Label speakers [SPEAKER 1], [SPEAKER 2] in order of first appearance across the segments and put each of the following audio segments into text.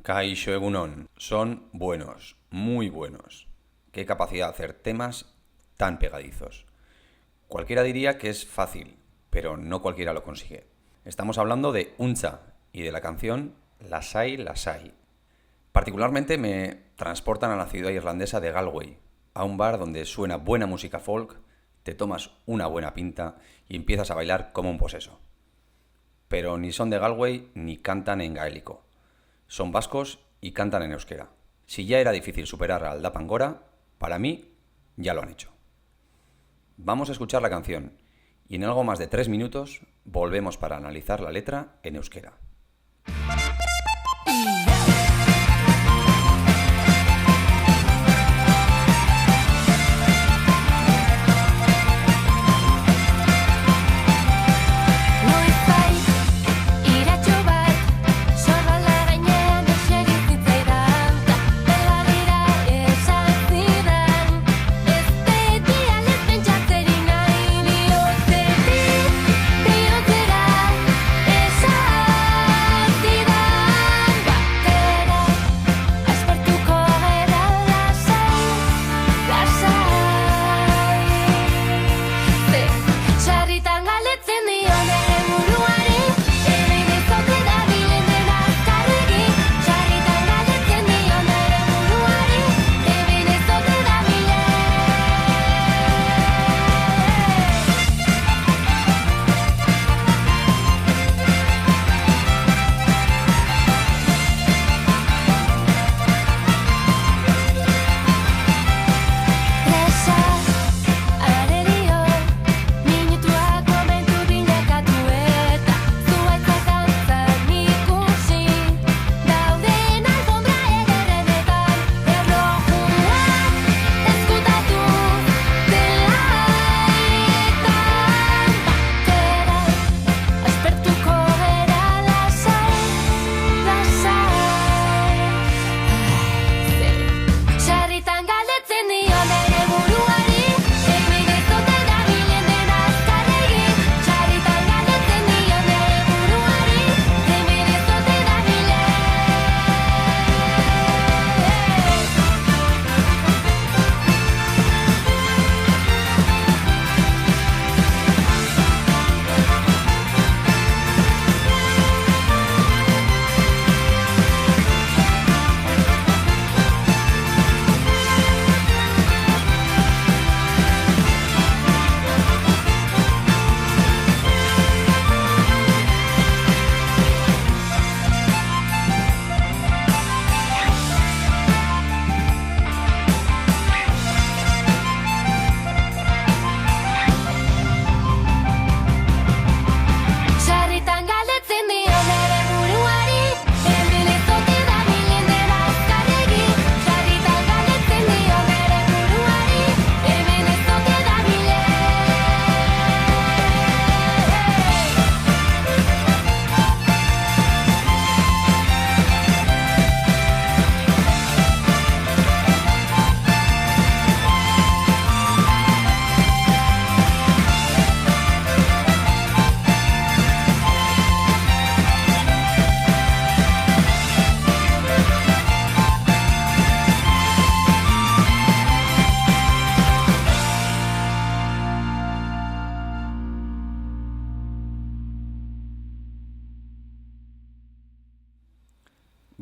[SPEAKER 1] Kaixo Egunon. Son buenos, muy buenos. Qué capacidad de hacer temas tan pegadizos. Cualquiera diría que es fácil, pero no cualquiera lo consigue. Estamos hablando de Untza y de la canción Lasai Lasai. Particularmente me transportan a la ciudad irlandesa de Galway, a un bar donde suena buena música folk, te tomas una buena pinta y empiezas a bailar como un poseso. Pero ni son de Galway ni cantan en gaélico. Son vascos y cantan en euskera. Si ya era difícil superar al Da Pangora, para mí ya lo han hecho. Vamos a escuchar la canción y en algo más de 3 minutos volvemos para analizar la letra en euskera.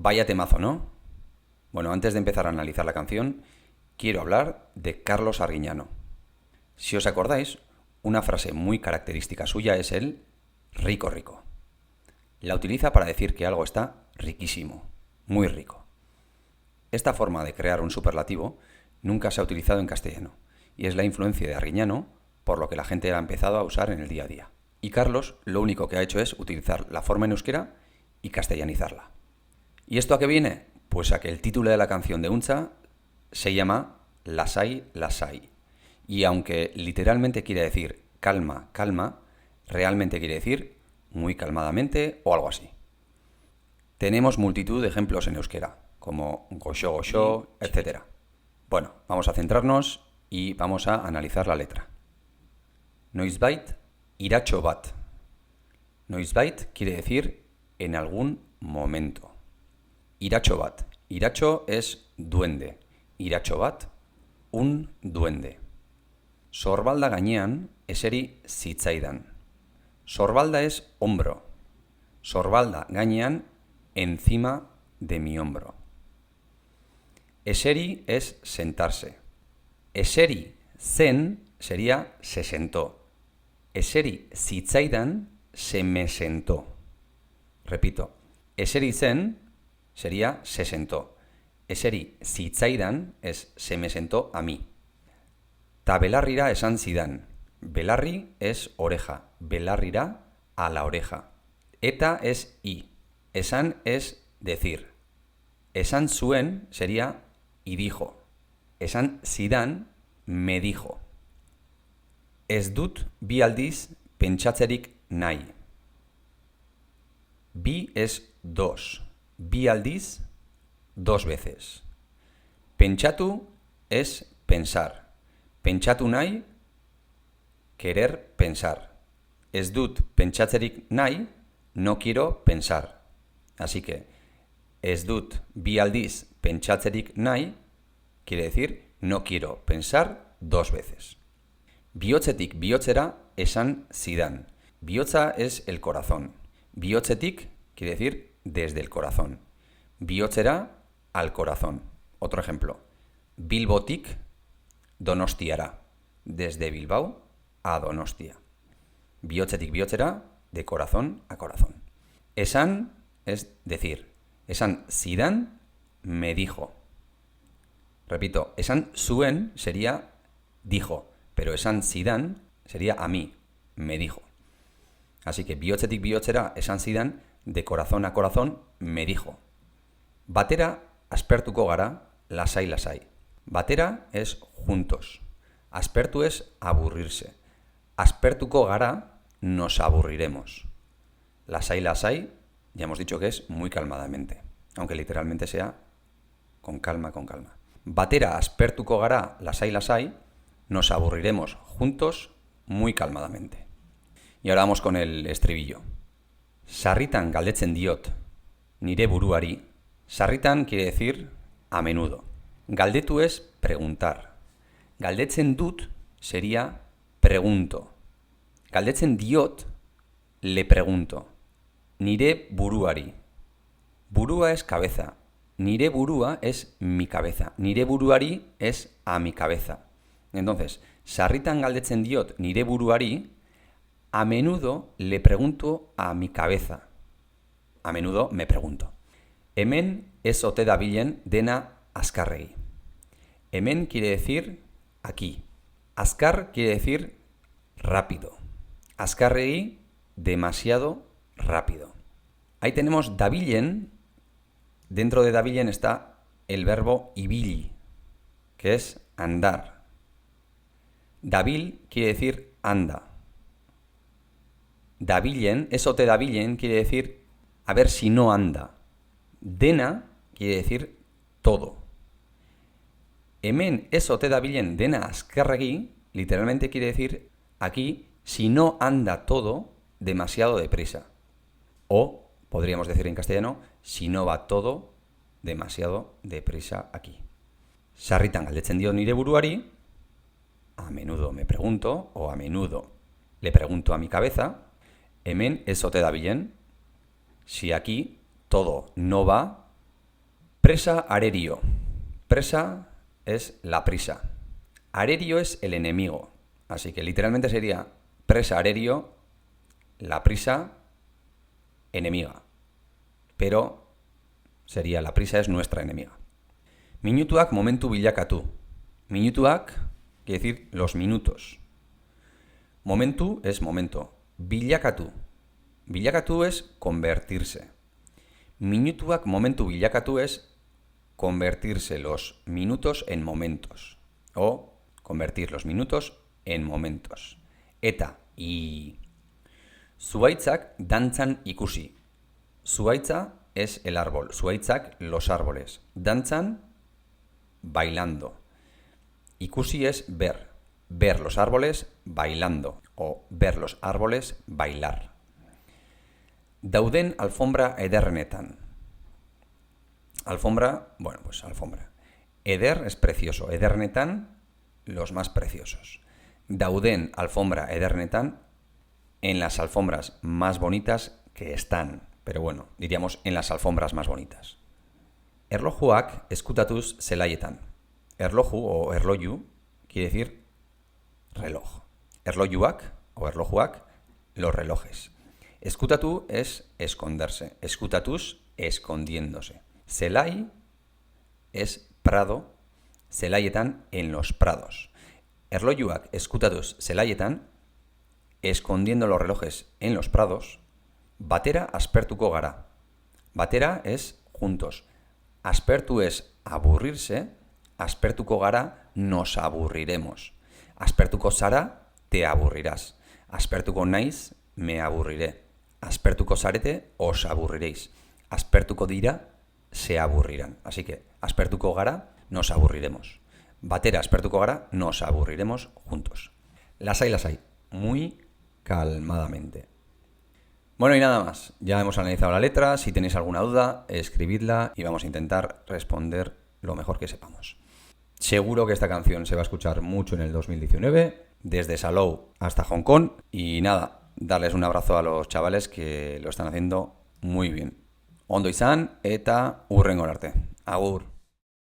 [SPEAKER 1] Vaya temazo, ¿no? Bueno, antes de empezar a analizar la canción, quiero hablar de Carlos Arguiñano. Si os acordáis, una frase muy característica suya es el rico rico. La utiliza para decir que algo está riquísimo, muy rico. Esta forma de crear un superlativo nunca se ha utilizado en castellano, y es la influencia de Arguiñano, por lo que la gente la ha empezado a usar en el día a día. Y Carlos lo único que ha hecho es utilizar la forma en euskera y castellanizarla. ¿Y esto a qué viene? Pues a que el título de la canción de Untza se llama Lasai Lasai. Y aunque literalmente quiere decir calma, calma, realmente quiere decir muy calmadamente o algo así. Tenemos multitud de ejemplos en euskera, como goxo goxo, etc. Bueno, vamos a centrarnos y vamos a analizar la letra. Noizbait iratxo bat. Noizbait quiere decir en algún momento. Iratxo bat. Iratxo es duende. Iratxo bat, un duende. Sorbalda gainean eseri zitzaidan. Sorbalda es hombro. Sorbalda gainean encima de mi hombro. Eseri es sentarse. Eseri zen sería se sentó. Eseri zitzaidan se me sentó. Repito, eseri zen sería se sentó. Eseri zitzaidan es se me sentó a mí. Ta belarrira esan zidan. Belarri es oreja. Belarrira a la oreja. Eta es i. Esan es decir. Esan zuen sería y dijo. Esan zidan me dijo. Ez dut bi aldiz pentsatzerik nahi. Bi es dos. Bi aldiz, dos veces. Pentsatu es pensar. Pentsatu nahi, querer pensar. Ez dut pentsatzerik nahi, no quiero pensar. Así que, ez dut bi aldiz pentsatzerik nahi, quiere decir, no quiero pensar dos veces. Bihotzetik bihotzera esan zidan. Bihotza es el corazón. Bihotzetik quiere decir desde el corazón. Bihotzera al corazón. Otro ejemplo. Bilbotik Donostiara. Desde Bilbao a Donostia. Bihotzetik bihotzera, de corazón a corazón. Esan es decir. Esan zidan me dijo. Repito, esan zuen sería dijo. Pero esan zidan sería a mí, me dijo. Así que bihotzetik bihotzera esan zidan, de corazón a corazón, me dijo. Batera aspertuko gara, lasai-lasai. Batera es juntos. Aspertu es aburrirse. Aspertuko gara, nos aburriremos. Lasai-lasai, ya hemos dicho que es muy calmadamente. Aunque literalmente sea con calma, con calma. Batera aspertuko gara, lasai-lasai, nos aburriremos juntos muy calmadamente. Y ahora vamos con el estribillo. Sarritan galdetzen diot, nire buruari. Sarritan quiere decir a menudo. Galdetu es preguntar. Galdetzen dut sería pregunto. Galdetzen diot, le pregunto. Nire buruari. Burua es cabeza. Nire burua es mi cabeza. Nire buruari es a mi cabeza. Entonces, sarritan galdetzen diot nire buruari, a menudo le pregunto a mi cabeza. A menudo me pregunto. Hemen ez ote dabilen dena azkarregi. Hemen quiere decir aquí. Azkar quiere decir rápido. Azkarregi, demasiado rápido. Ahí tenemos dabilen. Dentro de dabilen está el verbo ibili, que es andar. Dabil quiere decir anda. Dabilen, eso te dabilen quiere decir a ver si no anda. Dena quiere decir todo. Hemen eso te dabilen dena azkarregi literalmente quiere decir aquí si no anda todo demasiado deprisa. O podríamos decir en castellano si no va todo demasiado deprisa aquí. Sarritan galdetzen dio nire buruari. A menudo me pregunto, o a menudo le pregunto a mi cabeza, hemen ez ote dabilen, si aquí todo no va, presa arerio. Presa es la prisa. Arerio es el enemigo. Así que literalmente sería presa arerio, la prisa enemiga. Pero sería la prisa es nuestra enemiga. Minutuak momentu bilakatu. Minutuak quiere decir los minutos. Momentu es momento. Bilakatu. Bilakatu es convertirse. Minutuak momentu bilakatu es convertirse los minutos en momentos. O convertir los minutos en momentos. Eta, y zuhaitzak dantzan ikusi. Zuhaitza es el árbol. Zuhaitzak, los árboles. Dantzan, bailando. Ikusi es ver. Ver los árboles bailando. O ver los árboles bailar. Dauden alfombra ederrenetan. Alfombra, bueno, pues alfombra. Eder es precioso. Edernetan, los más preciosos. Dauden alfombra edernetan, en las alfombras más bonitas que están. Pero bueno, diríamos en las alfombras más bonitas. Erlojuak eskutatuz zelaietan. Erloju o erloju quiere decir reloj. Erlojuak o erlojuak, los relojes. Eskutatu es esconderse. Eskutatuz, escondiéndose. Zelai es prado. Zelaietan, en los prados. Erlojuak eskutatuz zelaietan, escondiendo los relojes en los prados. Batera aspertuko gara. Batera es juntos. Aspertu es aburrirse. Aspertuko gara, nos aburriremos. Aspertuko zara, te aburrirás. Aspertuko naiz, me aburriré. Aspertuko zarete, os aburriréis. Aspertuko dira, se aburrirán. Así que, aspertuko gara, nos aburriremos. Batera aspertuko gara, nos aburriremos juntos. Las hay. Muy calmadamente. Bueno, y nada más. Ya hemos analizado la letra. Si tenéis alguna duda, escribidla y vamos a intentar responder lo mejor que sepamos. Seguro que esta canción se va a escuchar mucho en el 2019, desde Salou hasta Hong Kong. Y nada, darles un abrazo a los chavales que lo están haciendo muy bien. Ondo izan eta hurrengora arte. Agur.